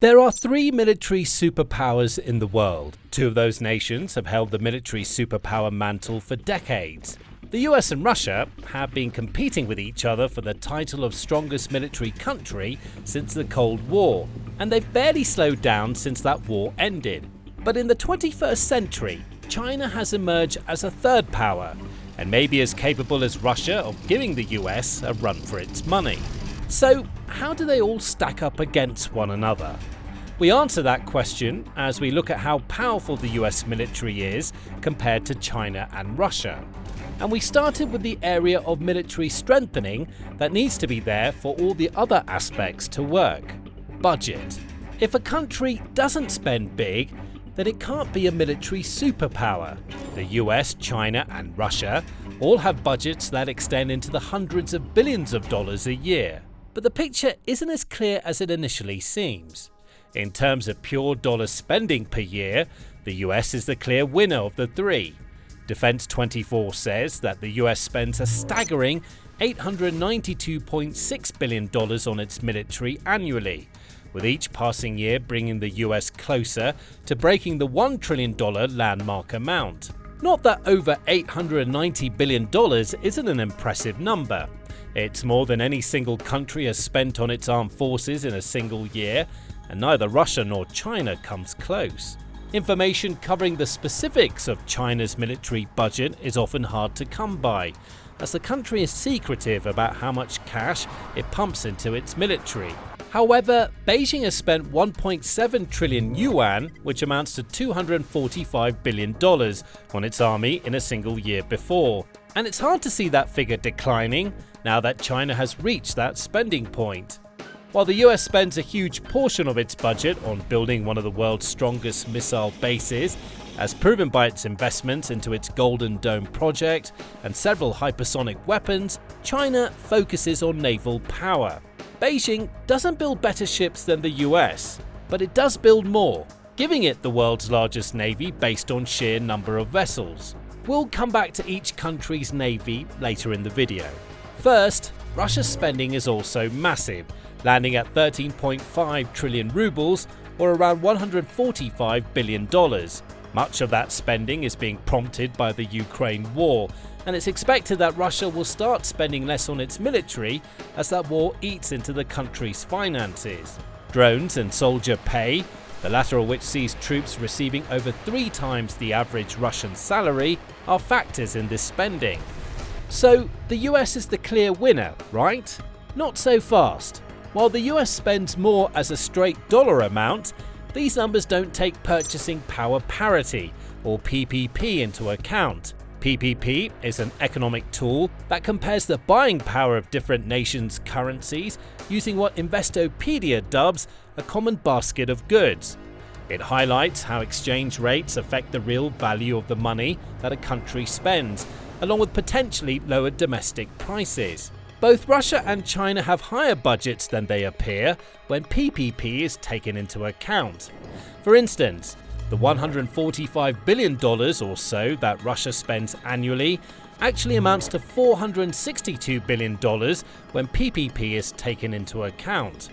There are three military superpowers in the world. Two of those nations have held the military superpower mantle for decades. The US and Russia have been competing with each other for the title of strongest military country since the Cold War, and they've barely slowed down since that war ended. But in the 21st century, China has emerged as a third power, and may be as capable as Russia of giving the US a run for its money. So, how do they all stack up against one another? We answer that question as we look at how powerful the US military is compared to China and Russia. And we started with the area of military strengthening that needs to be there for all the other aspects to work. Budget. If a country doesn't spend big, then it can't be a military superpower. The US, China and Russia all have budgets that extend into the hundreds of billions of dollars a year. But the picture isn't as clear as it initially seems. In terms of pure dollar spending per year, the US is the clear winner of the three. Defense 24 says that the US spends a staggering $892.6 billion on its military annually, with each passing year bringing the US closer to breaking the $1 trillion landmark amount. Not that over $890 billion isn't an impressive number. It's more than any single country has spent on its armed forces in a single year, and neither Russia nor China comes close. Information covering the specifics of China's military budget is often hard to come by, as the country is secretive about how much cash it pumps into its military. However, Beijing has spent 1.7 trillion yuan, which amounts to $245 billion, on its army in a single year before. And it's hard to see that figure declining now that China has reached that spending point. While the US spends a huge portion of its budget on building one of the world's strongest missile bases, as proven by its investments into its Golden Dome project and several hypersonic weapons, China focuses on naval power. Beijing doesn't build better ships than the US, but it does build more, giving it the world's largest navy based on sheer number of vessels. We'll come back to each country's navy later in the video. First, Russia's spending is also massive, landing at 13.5 trillion rubles, or around $145 billion. Much of that spending is being prompted by the Ukraine war, and it's expected that Russia will start spending less on its military as that war eats into the country's finances. Drones and soldier pay, the latter of which sees troops receiving over 3 times the average Russian salary, are factors in this spending. So, the US is the clear winner, right? Not so fast. While the US spends more as a straight dollar amount, these numbers don't take purchasing power parity, or PPP, into account. PPP is an economic tool that compares the buying power of different nations' currencies using what Investopedia dubs a common basket of goods. It highlights how exchange rates affect the real value of the money that a country spends, along with potentially lower domestic prices. Both Russia and China have higher budgets than they appear when PPP is taken into account. For instance, the $145 billion or so that Russia spends annually actually amounts to $462 billion when PPP is taken into account.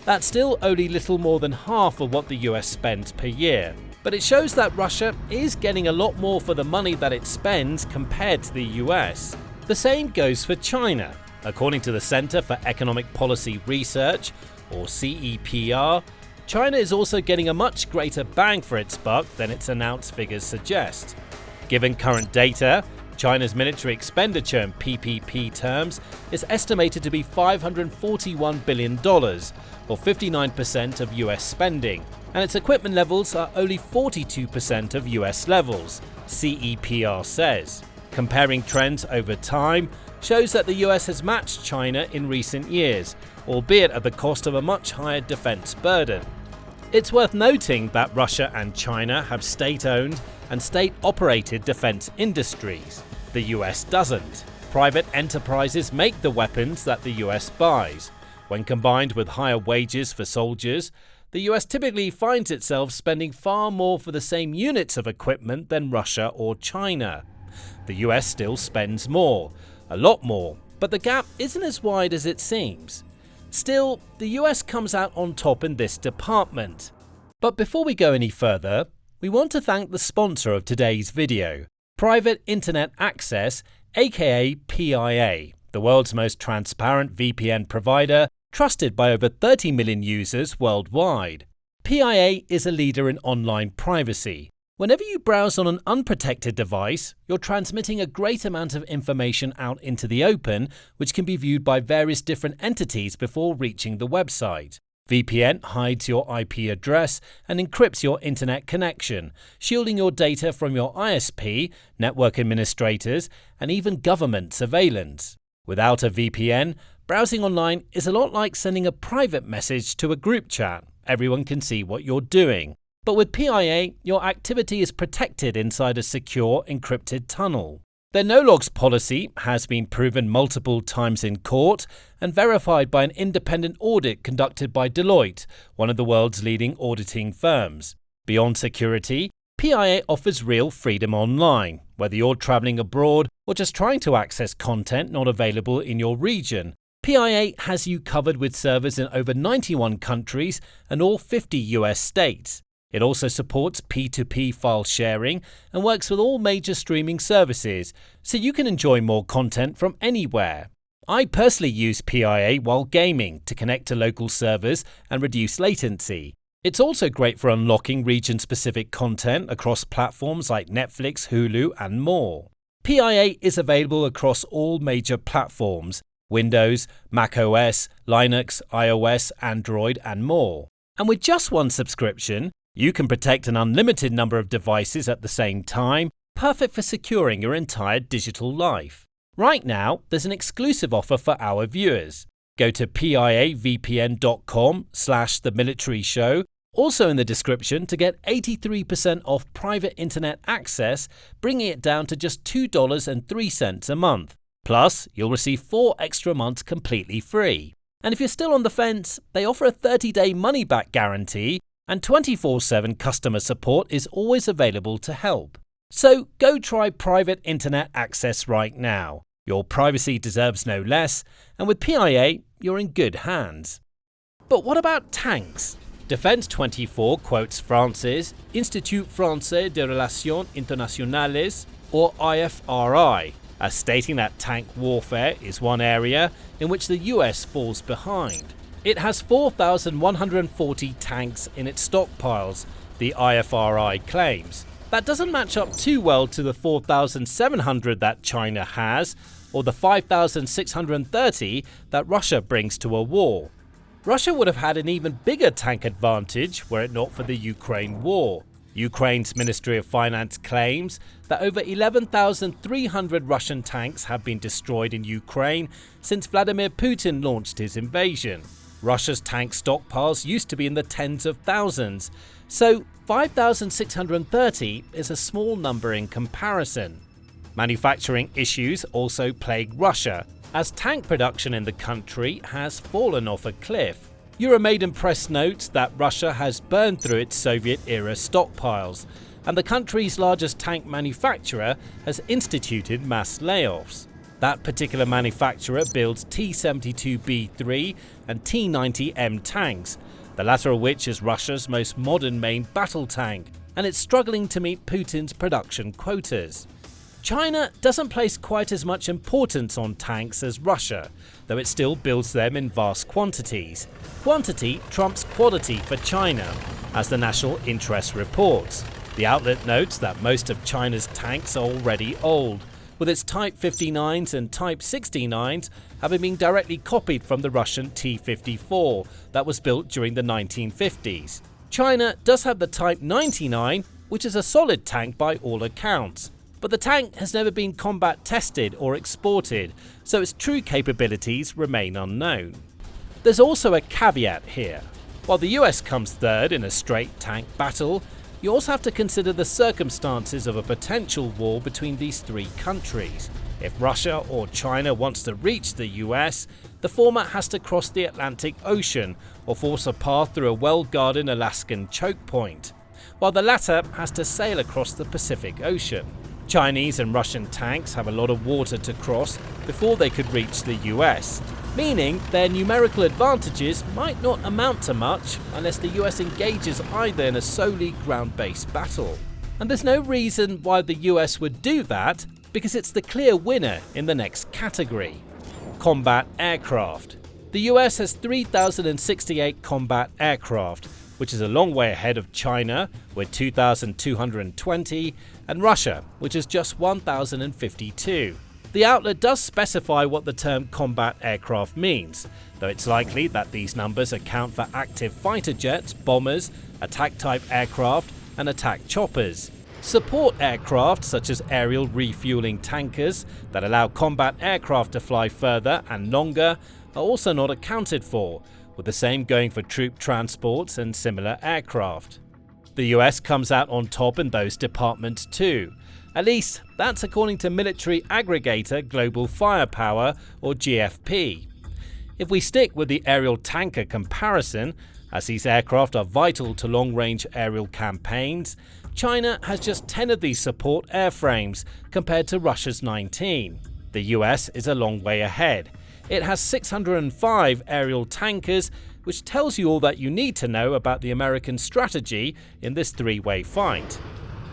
That's still only little more than half of what the US spends per year. But it shows that Russia is getting a lot more for the money that it spends compared to the US. The same goes for China. According to the Center for Economic Policy Research, or CEPR, China is also getting a much greater bang for its buck than its announced figures suggest. Given current data, China's military expenditure in PPP terms is estimated to be $541 billion, or 59% of US spending, and its equipment levels are only 42% of US levels, CEPR says. Comparing trends over time shows that the US has matched China in recent years, albeit at the cost of a much higher defense burden. It's worth noting that Russia and China have state-owned and state-operated defense industries. The US doesn't. Private enterprises make the weapons that the US buys. When combined with higher wages for soldiers, the US typically finds itself spending far more for the same units of equipment than Russia or China. The US still spends more, a lot more, but the gap isn't as wide as it seems. Still, the US comes out on top in this department. But before we go any further, we want to thank the sponsor of today's video, Private Internet Access, aka PIA, the world's most transparent VPN provider, trusted by over 30 million users worldwide. PIA is a leader in online privacy. Whenever you browse on an unprotected device, you're transmitting a great amount of information out into the open, which can be viewed by various different entities before reaching the website. VPN hides your IP address and encrypts your internet connection, shielding your data from your ISP, network administrators, and even government surveillance. Without a VPN, browsing online is a lot like sending a private message to a group chat. Everyone can see what you're doing. But with PIA, your activity is protected inside a secure, encrypted tunnel. Their no-logs policy has been proven multiple times in court and verified by an independent audit conducted by Deloitte, one of the world's leading auditing firms. Beyond security, PIA offers real freedom online, whether you're traveling abroad or just trying to access content not available in your region. PIA has you covered with servers in over 91 countries and all 50 US states. It also supports P2P file sharing and works with all major streaming services, so you can enjoy more content from anywhere. I personally use PIA while gaming to connect to local servers and reduce latency. It's also great for unlocking region-specific content across platforms like Netflix, Hulu, and more. PIA is available across all major platforms: Windows, macOS, Linux, iOS, Android, and more. And with just one subscription, you can protect an unlimited number of devices at the same time, perfect for securing your entire digital life. Right now, there's an exclusive offer for our viewers. Go to piavpn.com/themilitaryShow, also in the description, to get 83% off private internet access, bringing it down to just $2.03 a month. Plus, you'll receive 4 extra months completely free. And if you're still on the fence, they offer a 30-day money-back guarantee, and 24/7 customer support is always available to help. So go try private internet access right now. Your privacy deserves no less, and with PIA, you're in good hands. But what about tanks? Defense24 quotes France's Institut Français de Relations Internationales, or IFRI, as stating that tank warfare is one area in which the US falls behind. It has 4,140 tanks in its stockpiles, the IFRI claims. That doesn't match up too well to the 4,700 that China has, or the 5,630 that Russia brings to a war. Russia would have had an even bigger tank advantage were it not for the Ukraine war. Ukraine's Ministry of Finance claims that over 11,300 Russian tanks have been destroyed in Ukraine since Vladimir Putin launched his invasion. Russia's tank stockpiles used to be in the tens of thousands, so 5,630 is a small number in comparison. Manufacturing issues also plague Russia, as tank production in the country has fallen off a cliff. Euromaidan Press notes that Russia has burned through its Soviet-era stockpiles, and the country's largest tank manufacturer has instituted mass layoffs. That particular manufacturer builds T-72B3 and T-90M tanks, the latter of which is Russia's most modern main battle tank, and it's struggling to meet Putin's production quotas. China doesn't place quite as much importance on tanks as Russia, though it still builds them in vast quantities. Quantity trumps quality for China, as the National Interest reports. The outlet notes that most of China's tanks are already old, with its Type 59s and Type 69s having been directly copied from the Russian T-54 that was built during the 1950s. China does have the Type 99, which is a solid tank by all accounts, but the tank has never been combat tested or exported, so its true capabilities remain unknown. There's also a caveat here. While the US comes third in a straight tank battle, you also have to consider the circumstances of a potential war between these three countries. If Russia or China wants to reach the US, the former has to cross the Atlantic Ocean or force a path through a well-guarded Alaskan choke point, while the latter has to sail across the Pacific Ocean. Chinese and Russian tanks have a lot of water to cross before they could reach the US. meaning their numerical advantages might not amount to much unless the US engages either in a solely ground-based battle. And there's no reason why the US would do that, because it's the clear winner in the next category: combat aircraft. The US has 3,068 combat aircraft, which is a long way ahead of China with 2,220 and Russia, which is just 1,052. The outlet does specify what the term combat aircraft means, though it's likely that these numbers account for active fighter jets, bombers, attack-type aircraft, and attack choppers. Support aircraft, such as aerial refueling tankers that allow combat aircraft to fly further and longer, are also not accounted for, with the same going for troop transports and similar aircraft. The US comes out on top in those departments too. At least, that's according to military aggregator Global Firepower, or GFP. If we stick with the aerial tanker comparison, as these aircraft are vital to long-range aerial campaigns, China has just 10 of these support airframes compared to Russia's 19. The US is a long way ahead. It has 605 aerial tankers, which tells you all that you need to know about the American strategy in this three-way fight.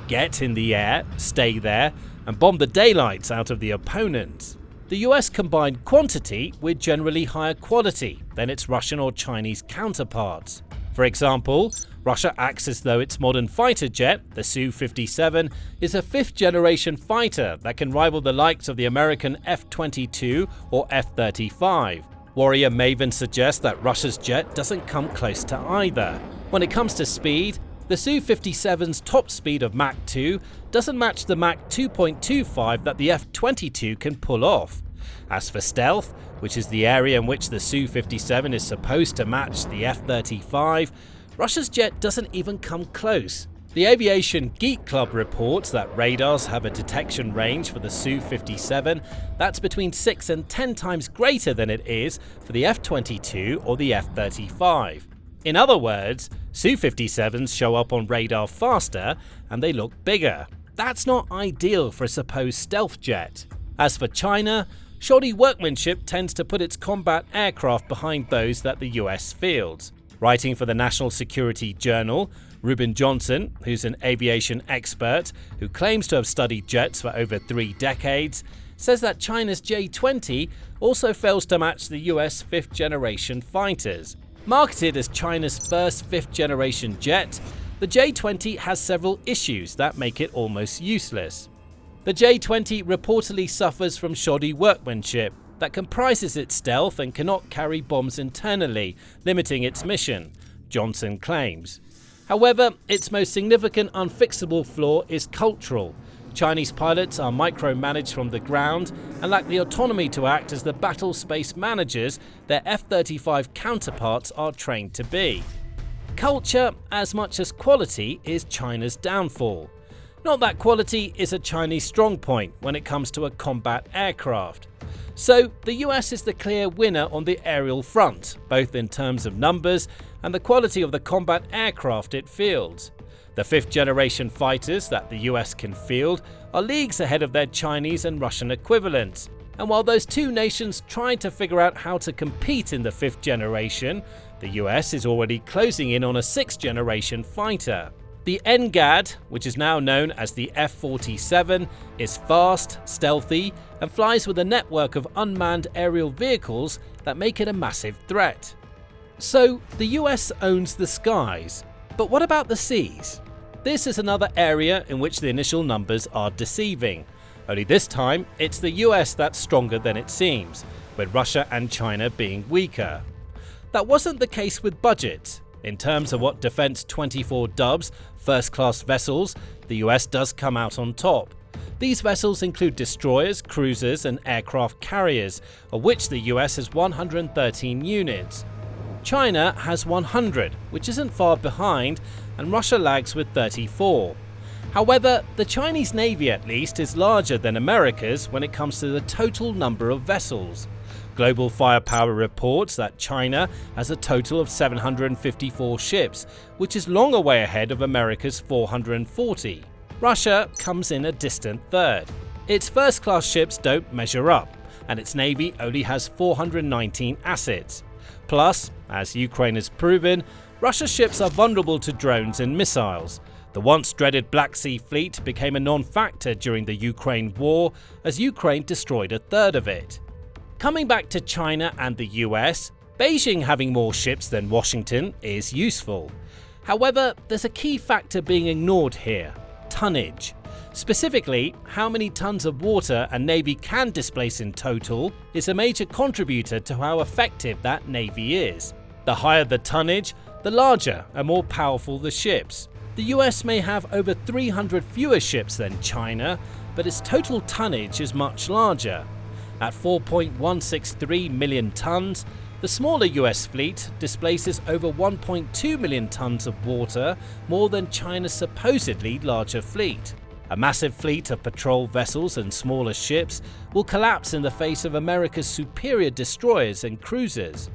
Get in the air, stay there, and bomb the daylights out of the opponent. The US combined quantity with generally higher quality than its Russian or Chinese counterparts. For example, Russia acts as though its modern fighter jet, the Su-57, is a fifth-generation fighter that can rival the likes of the American F-22 or F-35. Warrior Maven suggests that Russia's jet doesn't come close to either. When it comes to speed, the Su-57's top speed of Mach 2 doesn't match the Mach 2.25 that the F-22 can pull off. As for stealth, which is the area in which the Su-57 is supposed to match the F-35, Russia's jet doesn't even come close. The Aviation Geek Club reports that radars have a detection range for the Su-57 that's between 6 and 10 times greater than it is for the F-22 or the F-35. In other words, Su-57s show up on radar faster and they look bigger. That's not ideal for a supposed stealth jet. As for China, shoddy workmanship tends to put its combat aircraft behind those that the US fields. Writing for the National Security Journal, Reuben Johnson, who's an aviation expert who claims to have studied jets for over 3 decades, says that China's J-20 also fails to match the US fifth-generation fighters. Marketed as China's first fifth-generation jet, the J-20 has several issues that make it almost useless. The J-20 reportedly suffers from shoddy workmanship that comprises its stealth and cannot carry bombs internally, limiting its mission, Johnson claims. However, its most significant unfixable flaw is cultural. Chinese pilots are micromanaged from the ground and lack the autonomy to act as the battle space managers their F-35 counterparts are trained to be. Culture, as much as quality, is China's downfall. Not that quality is a Chinese strong point when it comes to a combat aircraft. So, the US is the clear winner on the aerial front, both in terms of numbers and the quality of the combat aircraft it fields. The fifth-generation fighters that the US can field are leagues ahead of their Chinese and Russian equivalents. And while those two nations try to figure out how to compete in the fifth generation, the US is already closing in on a sixth-generation fighter. The NGAD, which is now known as the F-47, is fast, stealthy, and flies with a network of unmanned aerial vehicles that make it a massive threat. So, the US owns the skies. But what about the seas? This is another area in which the initial numbers are deceiving. Only this time, it's the US that's stronger than it seems, with Russia and China being weaker. That wasn't the case with budget. In terms of what Defense 24 dubs first-class vessels, the US does come out on top. These vessels include destroyers, cruisers, and aircraft carriers, of which the US has 113 units. China has 100, which isn't far behind, and Russia lags with 34. However, the Chinese Navy at least is larger than America's when it comes to the total number of vessels. Global Firepower reports that China has a total of 754 ships, which is long a way ahead of America's 440. Russia comes in a distant third. Its first-class ships don't measure up, and its navy only has 419 assets. Plus, as Ukraine has proven, Russia's ships are vulnerable to drones and missiles. The once dreaded Black Sea Fleet became a non-factor during the Ukraine war, as Ukraine destroyed a third of it. Coming back to China and the US, Beijing having more ships than Washington is useful. However, there's a key factor being ignored here: tonnage. Specifically, how many tons of water a navy can displace in total is a major contributor to how effective that navy is. The higher the tonnage, the larger and more powerful the ships. The US may have over 300 fewer ships than China, but its total tonnage is much larger. At 4.163 million tons, the smaller US fleet displaces over 1.2 million tons of water, more than China's supposedly larger fleet. A massive fleet of patrol vessels and smaller ships will collapse in the face of America's superior destroyers and cruisers.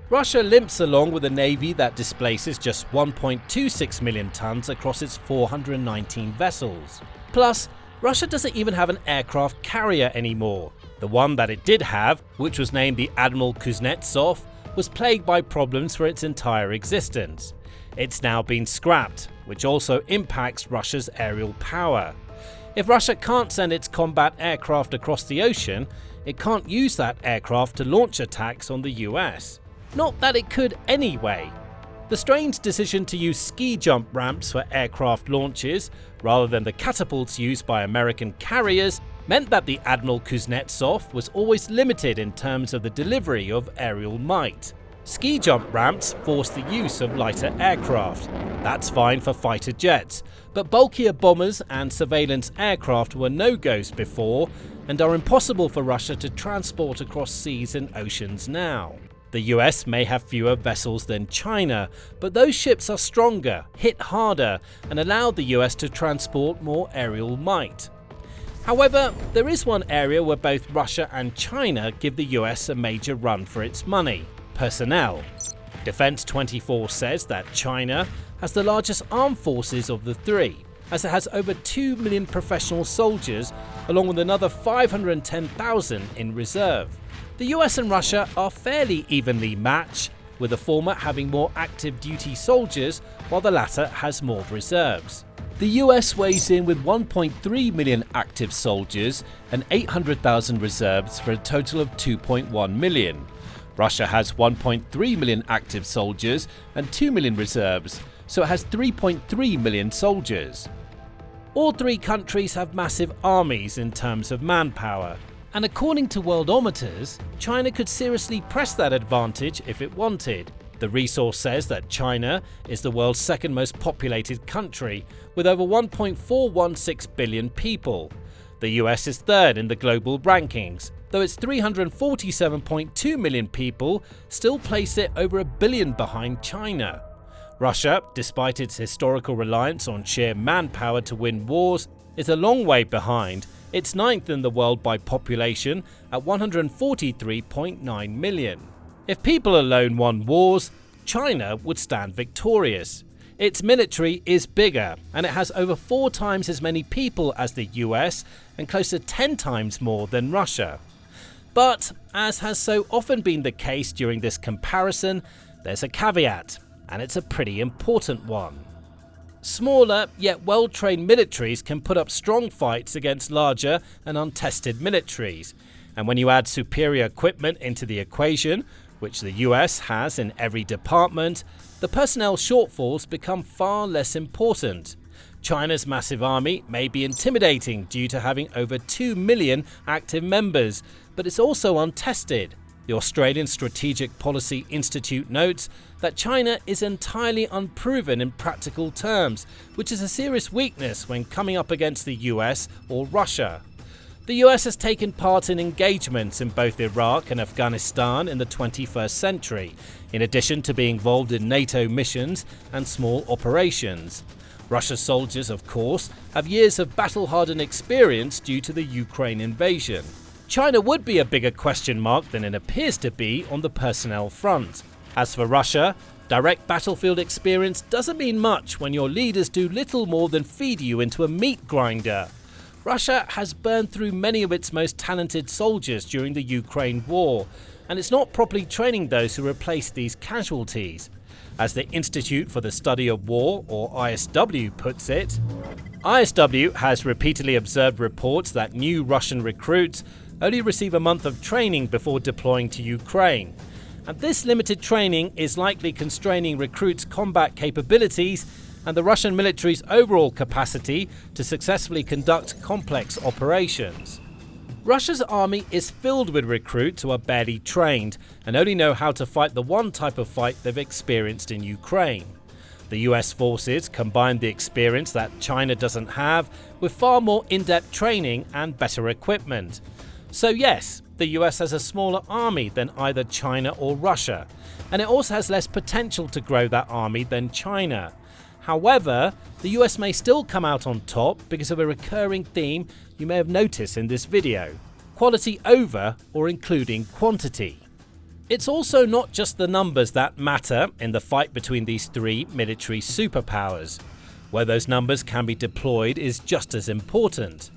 Russia limps along with a navy that displaces just 1.26 million tons across its 419 vessels. Plus, Russia doesn't even have an aircraft carrier anymore. The one that it did have, which was named the Admiral Kuznetsov, was plagued by problems for its entire existence. It's now been scrapped, which also impacts Russia's aerial power. If Russia can't send its combat aircraft across the ocean, it can't use that aircraft to launch attacks on the US. Not that it could anyway. The strange decision to use ski jump ramps for aircraft launches, rather than the catapults used by American carriers, meant that the Admiral Kuznetsov was always limited in terms of the delivery of aerial might. Ski jump ramps force the use of lighter aircraft. That's fine for fighter jets, but bulkier bombers and surveillance aircraft were no-goes before and are impossible for Russia to transport across seas and oceans now. The US may have fewer vessels than China, but those ships are stronger, hit harder, and allow the US to transport more aerial might. However, there is one area where both Russia and China give the US a major run for its money: personnel. Defense 24 says that China has the largest armed forces of the three, as it has over 2 million professional soldiers, along with another 510,000 in reserve. The US and Russia are fairly evenly matched, with the former having more active duty soldiers while the latter has more reserves. The US weighs in with 1.3 million active soldiers and 800,000 reserves for a total of 2.1 million. Russia has 1.3 million active soldiers and 2 million reserves, so it has 3.3 million soldiers. All three countries have massive armies in terms of manpower, and according to worldometers, China could seriously press that advantage if it wanted. The resource says that China is the world's second most populated country, with over 1.416 billion people. The US is third in the global rankings, though its 347.2 million people still place it over a billion behind China. Russia, despite its historical reliance on sheer manpower to win wars, is a long way behind. It's ninth in the world by population at 143.9 million. If people alone won wars, China would stand victorious. Its military is bigger, and it has over 4 times as many people as the US and close to 10 times more than Russia. But, as has so often been the case during this comparison, there's a caveat, and it's a pretty important one. Smaller yet well-trained militaries can put up strong fights against larger and untested militaries, and when you add superior equipment into the equation, which the US has in every department, the personnel shortfalls become far less important. China's massive army may be intimidating due to having over 2 million active members, but it's also untested. The Australian Strategic Policy Institute notes that China is entirely unproven in practical terms, which is a serious weakness when coming up against the US or Russia. The US has taken part in engagements in both Iraq and Afghanistan in the 21st century, in addition to being involved in NATO missions and small operations. Russia's soldiers, of course, have years of battle-hardened experience due to the Ukraine invasion. China would be a bigger question mark than it appears to be on the personnel front. As for Russia, direct battlefield experience doesn't mean much when your leaders do little more than feed you into a meat grinder. Russia has burned through many of its most talented soldiers during the Ukraine war, and it's not properly training those who replace these casualties. As the Institute for the Study of War, or ISW, puts it, ISW has repeatedly observed reports that new Russian recruits only receive a month of training before deploying to Ukraine. And this limited training is likely constraining recruits' combat capabilities and the Russian military's overall capacity to successfully conduct complex operations. Russia's army is filled with recruits who are barely trained and only know how to fight the one type of fight they've experienced in Ukraine. The US forces combine the experience that China doesn't have with far more in-depth training and better equipment. So yes, the US has a smaller army than either China or Russia, and it also has less potential to grow that army than China. However, the US may still come out on top because of a recurring theme you may have noticed in this video: quality over or including quantity. It's also not just the numbers that matter in the fight between these three military superpowers. Where those numbers can be deployed is just as important.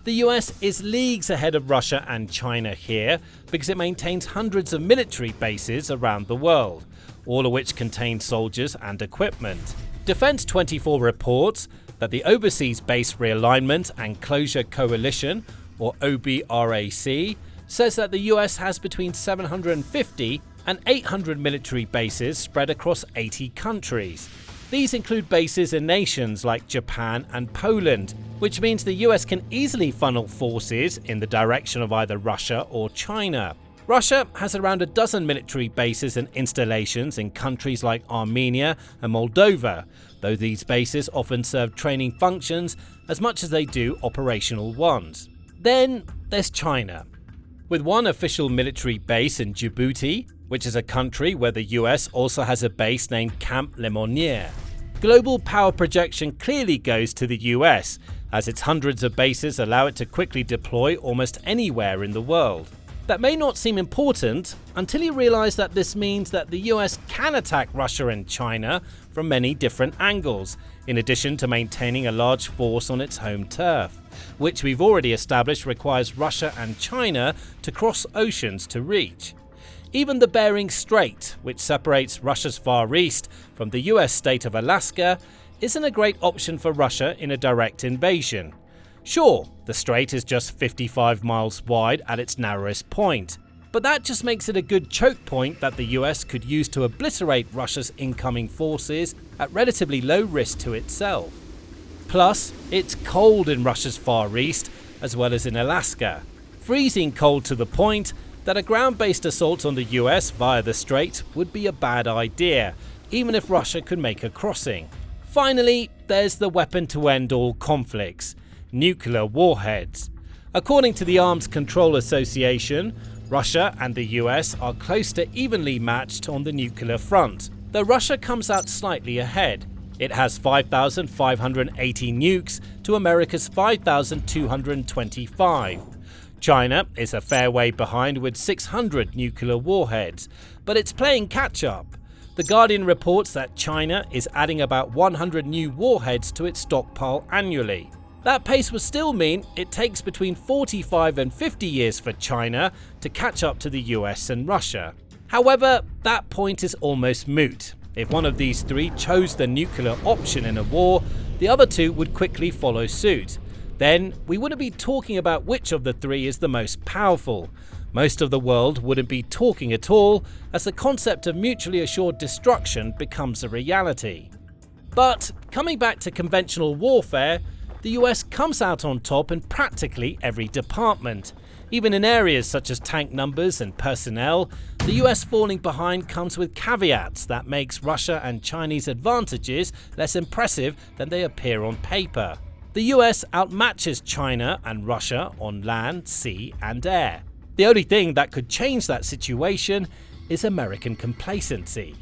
The US is leagues ahead of Russia and China here because it maintains hundreds of military bases around the world, all of which contain soldiers and equipment. Defense 24 reports that the Overseas Base Realignment and Closure Coalition, or OBRAC, says that the US has between 750 and 800 military bases spread across 80 countries. These include bases in nations like Japan and Poland, which means the US can easily funnel forces in the direction of either Russia or China. Russia has around a dozen military bases and installations in countries like Armenia and Moldova, though these bases often serve training functions as much as they do operational ones. Then there's China, with one official military base in Djibouti, which is a country where the US also has a base named Camp Lemonnier. Global power projection clearly goes to the US, as its hundreds of bases allow it to quickly deploy almost anywhere in the world. That may not seem important until you realise that this means that the US can attack Russia and China from many different angles, in addition to maintaining a large force on its home turf, which we've already established requires Russia and China to cross oceans to reach. Even the Bering Strait, which separates Russia's Far East from the US state of Alaska, isn't a great option for Russia in a direct invasion. Sure, the strait is just 55 miles wide at its narrowest point, but that just makes it a good choke point that the US could use to obliterate Russia's incoming forces at relatively low risk to itself. Plus, it's cold in Russia's Far East as well as in Alaska, freezing cold to the point that a ground-based assault on the US via the strait would be a bad idea, even if Russia could make a crossing. Finally, there's the weapon to end all conflicts: nuclear warheads. According to the Arms Control Association, Russia and the US are close to evenly matched on the nuclear front, though Russia comes out slightly ahead. It has 5,580 nukes to America's 5,225. China is a fair way behind with 600 nuclear warheads, but it's playing catch-up. The Guardian reports that China is adding about 100 new warheads to its stockpile annually. That pace would still mean it takes between 45 and 50 years for China to catch up to the US and Russia. However, that point is almost moot. If one of these three chose the nuclear option in a war, the other two would quickly follow suit. Then we wouldn't be talking about which of the three is the most powerful. Most of the world wouldn't be talking at all, as the concept of mutually assured destruction becomes a reality. But coming back to conventional warfare, the US comes out on top in practically every department. Even in areas such as tank numbers and personnel, the US falling behind comes with caveats that makes Russia and Chinese advantages less impressive than they appear on paper. The US outmatches China and Russia on land, sea and air. The only thing that could change that situation is American complacency.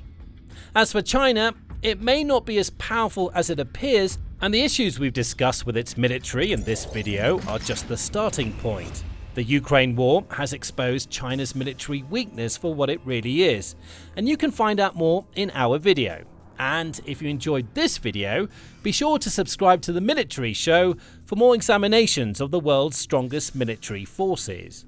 As for China, it may not be as powerful as it appears, and the issues we've discussed with its military in this video are just the starting point. The Ukraine war has exposed China's military weakness for what it really is, and you can find out more in our video. And if you enjoyed this video, be sure to subscribe to the Military Show for more examinations of the world's strongest military forces.